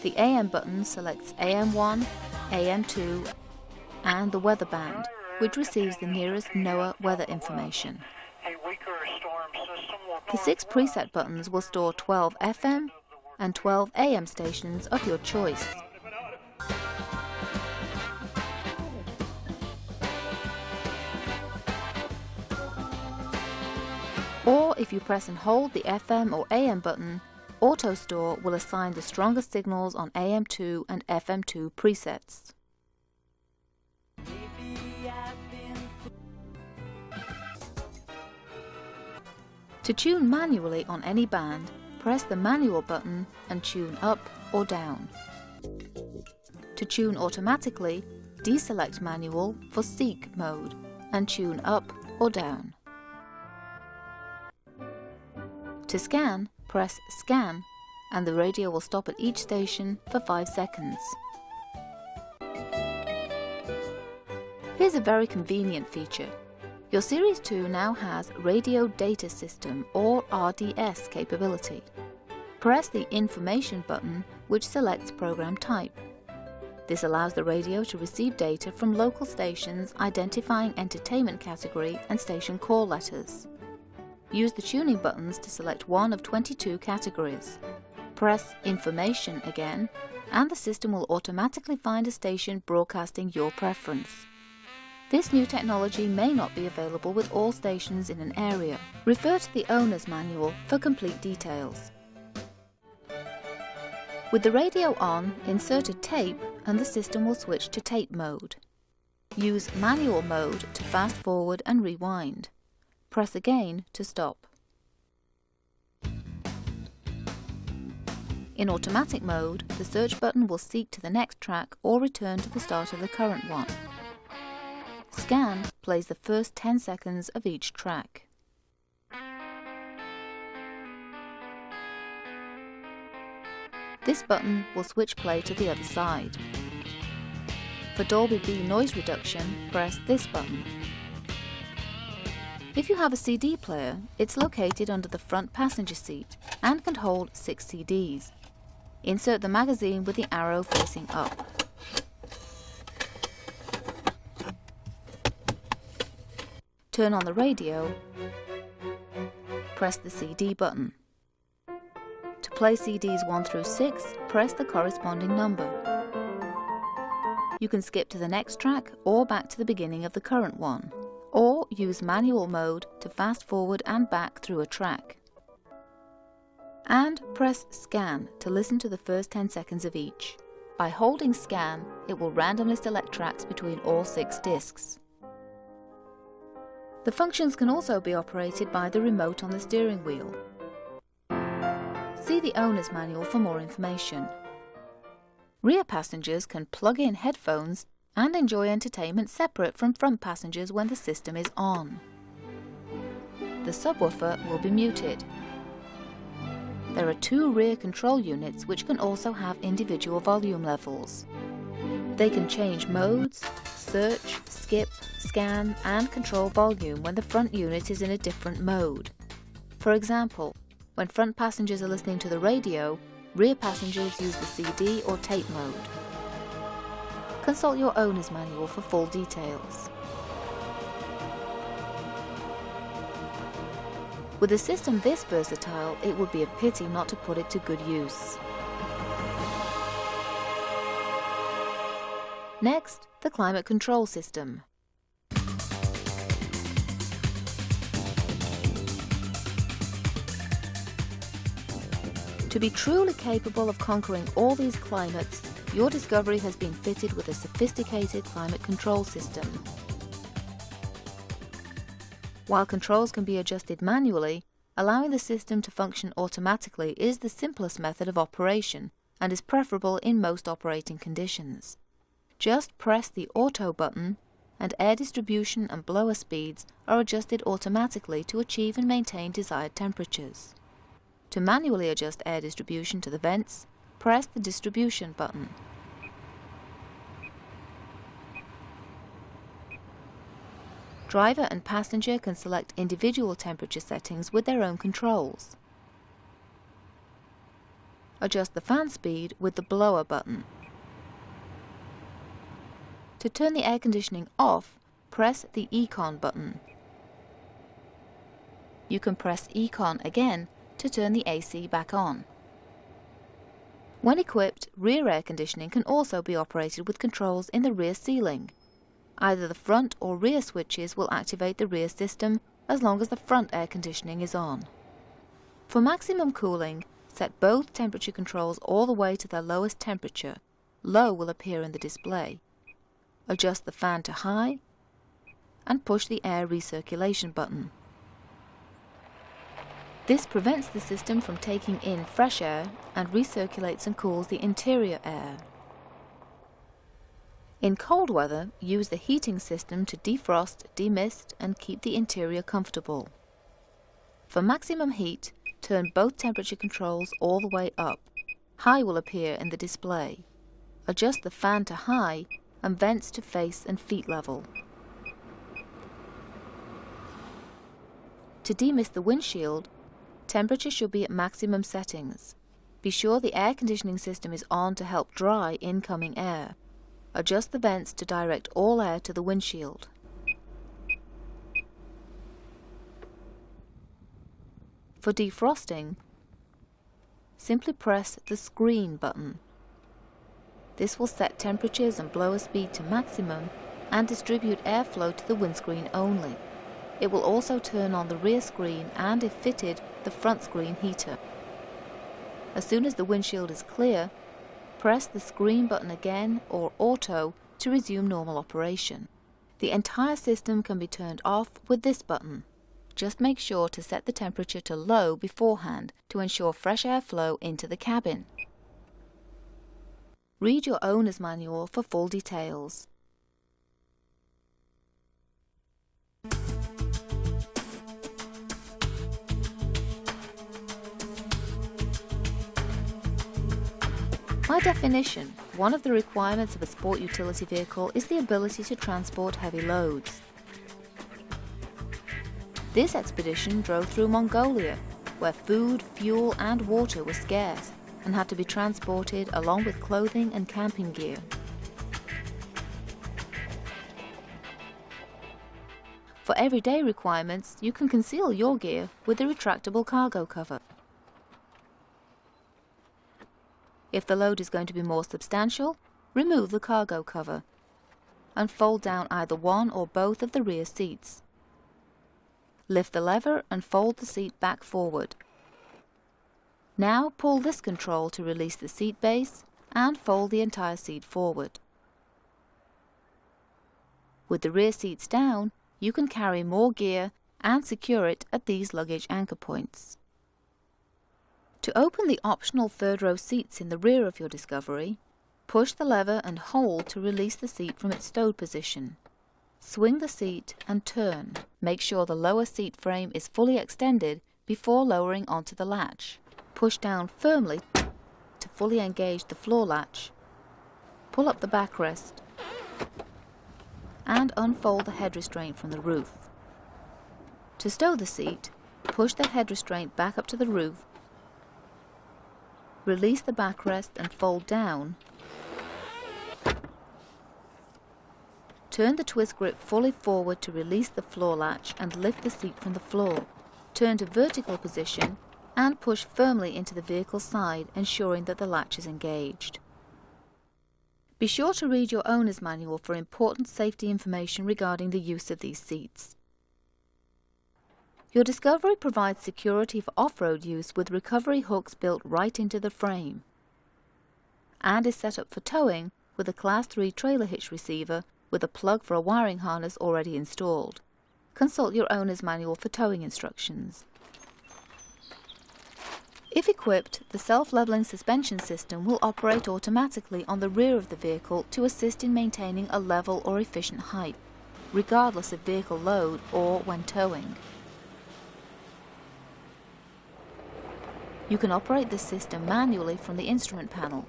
The AM button selects AM1, AM2, and the weather band, which receives the nearest NOAA weather information. The 6 preset buttons will store 12 FM and 12 AM stations of your choice. Or if you press and hold the FM or AM button, Auto Store will assign the strongest signals on AM2 and FM2 presets. To tune manually on any band, press the manual button and tune up or down. To tune automatically, deselect manual for seek mode and tune up or down. To scan, press Scan, and the radio will stop at each station for 5 seconds. Here's a very convenient feature. Your Series 2 now has Radio Data System or RDS capability. Press the Information button, which selects program type. This allows the radio to receive data from local stations identifying entertainment category and station call letters. Use the tuning buttons to select one of 22 categories. Press Information again, and the system will automatically find a station broadcasting your preference. This new technology may not be available with all stations in an area. Refer to the owner's manual for complete details. With the radio on, insert a tape and the system will switch to tape mode. Use manual mode to fast forward and rewind. Press again to stop. In automatic mode, the search button will seek to the next track or return to the start of the current one. Scan plays the first 10 seconds of each track. This button will switch play to the other side. For Dolby B noise reduction, press this button. If you have a CD player, it's located under the front passenger seat and can hold 6 CDs. Insert the magazine with the arrow facing up. Turn on the radio, press the CD button. To play CDs 1 through 6, press the corresponding number. You can skip to the next track or back to the beginning of the current one, or use manual mode to fast forward and back through a track. And press Scan to listen to the first 10 seconds of each. By holding Scan, it will randomly select tracks between all 6 discs. The functions can also be operated by the remote on the steering wheel. See the owner's manual for more information. Rear passengers can plug in headphones and enjoy entertainment separate from front passengers when the system is on. The subwoofer will be muted. There are 2 rear control units which can also have individual volume levels. They can change modes, search, skip, scan, and control volume when the front unit is in a different mode. For example, when front passengers are listening to the radio, rear passengers use the CD or tape mode. Consult your owner's manual for full details. With a system this versatile, it would be a pity not to put it to good use. Next, the climate control system. To be truly capable of conquering all these climates, your Discovery has been fitted with a sophisticated climate control system. While controls can be adjusted manually, allowing the system to function automatically is the simplest method of operation and is preferable in most operating conditions. Just press the Auto button and air distribution and blower speeds are adjusted automatically to achieve and maintain desired temperatures. To manually adjust air distribution to the vents, press the Distribution button. Driver and passenger can select individual temperature settings with their own controls. Adjust the fan speed with the blower button. To turn the air conditioning off, press the Econ button. You can press Econ again to turn the AC back on. When equipped, rear air conditioning can also be operated with controls in the rear ceiling. Either the front or rear switches will activate the rear system as long as the front air conditioning is on. For maximum cooling, set both temperature controls all the way to their lowest temperature. Low will appear in the display. Adjust the fan to high and push the air recirculation button. This prevents the system from taking in fresh air and recirculates and cools the interior air. In cold weather, use the heating system to defrost, demist, and keep the interior comfortable. For maximum heat, turn both temperature controls all the way up. High will appear in the display. Adjust the fan to high and vents to face and feet level. To demist the windshield, temperature should be at maximum settings. Be sure the air conditioning system is on to help dry incoming air. Adjust the vents to direct all air to the windshield. For defrosting, simply press the screen button. This will set temperatures and blower speed to maximum and distribute airflow to the windscreen only. It will also turn on the rear screen and, if fitted, the front screen heater. As soon as the windshield is clear, press the screen button again or auto to resume normal operation. The entire system can be turned off with this button. Just make sure to set the temperature to low beforehand to ensure fresh airflow into the cabin. Read your owner's manual for full details. By definition, one of the requirements of a sport utility vehicle is the ability to transport heavy loads. This expedition drove through Mongolia, where food, fuel and water were scarce and had to be transported along with clothing and camping gear. For everyday requirements, you can conceal your gear with the retractable cargo cover. If the load is going to be more substantial, remove the cargo cover and fold down either one or both of the rear seats. Lift the lever and fold the seat back forward. Now pull this control to release the seat base and fold the entire seat forward. With the rear seats down, you can carry more gear and secure it at these luggage anchor points. To open the optional third row seats in the rear of your Discovery, push the lever and hold to release the seat from its stowed position. Swing the seat and turn. Make sure the lower seat frame is fully extended before lowering onto the latch. Push down firmly to fully engage the floor latch. Pull up the backrest and unfold the head restraint from the roof. To stow the seat, push the head restraint back up to the roof. Release the backrest and fold down. Turn the twist grip fully forward to release the floor latch and lift the seat from the floor. Turn to vertical position and push firmly into the vehicle side, ensuring that the latch is engaged. Be sure to read your owner's manual for important safety information regarding the use of these seats. Your Discovery provides security for off-road use with recovery hooks built right into the frame, and is set up for towing with a Class 3 trailer hitch receiver with a plug for a wiring harness already installed. Consult your owner's manual for towing instructions. If equipped, the self-leveling suspension system will operate automatically on the rear of the vehicle to assist in maintaining a level or efficient height, regardless of vehicle load or when towing. You can operate the system manually from the instrument panel.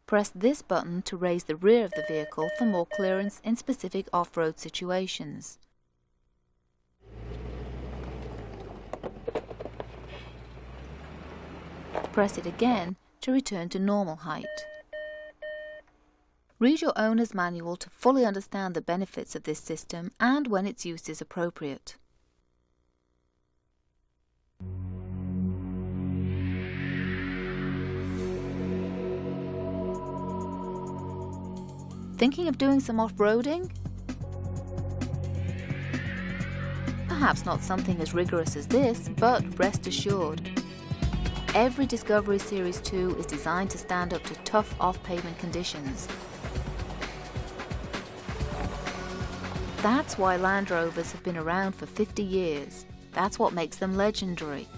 Press this button to raise the rear of the vehicle for more clearance in specific off-road situations. Press it again to return to normal height. Read your owner's manual to fully understand the benefits of this system and when its use is appropriate. Thinking of doing some off-roading? Perhaps not something as rigorous as this, but rest assured, every Discovery Series 2 is designed to stand up to tough off-pavement conditions. That's why Land Rovers have been around for 50 years. That's what makes them legendary.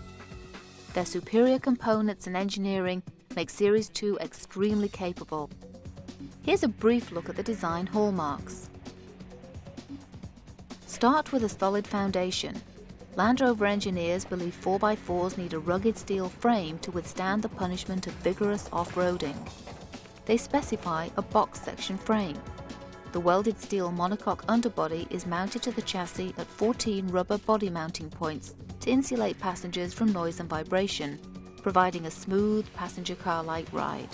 Their superior components and engineering make Series 2 extremely capable. Here's a brief look at the design hallmarks. Start with a solid foundation. Land Rover engineers believe 4x4s need a rugged steel frame to withstand the punishment of vigorous off-roading. They specify a box section frame. The welded steel monocoque underbody is mounted to the chassis at 14 rubber body mounting points to insulate passengers from noise and vibration, providing a smooth passenger car-like ride.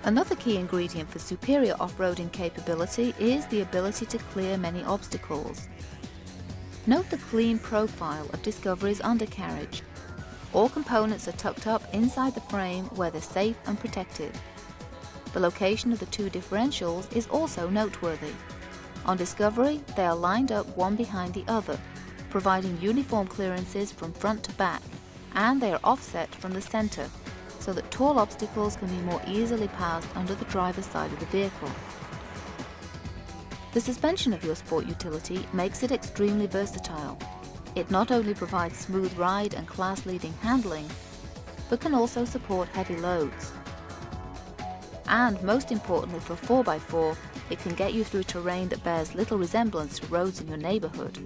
Another key ingredient for superior off-roading capability is the ability to clear many obstacles. Note the clean profile of Discovery's undercarriage. All components are tucked up inside the frame where they're safe and protected. The location of the two differentials is also noteworthy. On Discovery, they are lined up one behind the other, providing uniform clearances from front to back, and they are offset from the center, so that tall obstacles can be more easily passed under the driver's side of the vehicle. The suspension of your sport utility makes it extremely versatile. It not only provides smooth ride and class-leading handling, but can also support heavy loads. And most importantly for 4x4, it can get you through terrain that bears little resemblance to roads in your neighborhood.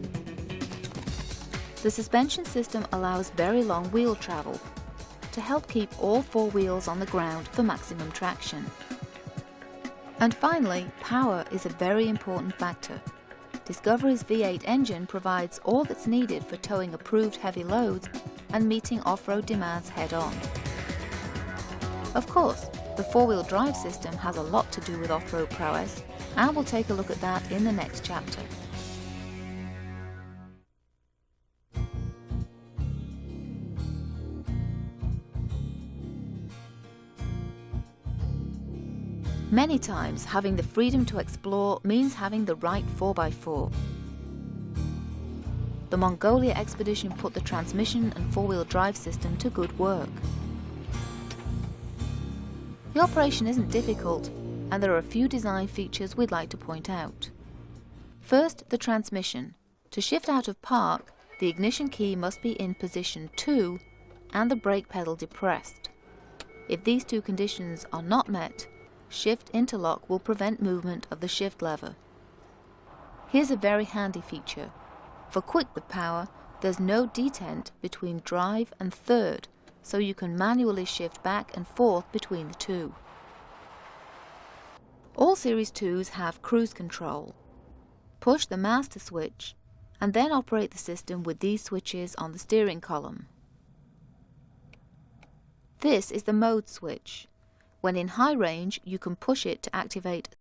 The suspension system allows very long wheel travel to help keep all four wheels on the ground for maximum traction. And finally, power is a very important factor. Discovery's V8 engine provides all that's needed for towing approved heavy loads and meeting off-road demands head-on. Of course, the four-wheel drive system has a lot to do with off-road prowess, and we'll take a look at that in the next chapter. Many times, having the freedom to explore means having the right 4x4. The Mongolia expedition put the transmission and four-wheel drive system to good work. The operation isn't difficult, and there are a few design features we'd like to point out. First, the transmission. To shift out of park, the ignition key must be in position 2 and the brake pedal depressed. If these two conditions are not met, shift interlock will prevent movement of the shift lever. Here's a very handy feature. For quick with power, there's no detent between drive and third, so you can manually shift back and forth between the two. All Series 2s have cruise control. Push the master switch and then operate the system with these switches on the steering column. This is the mode switch. When in high range, you can push it to activate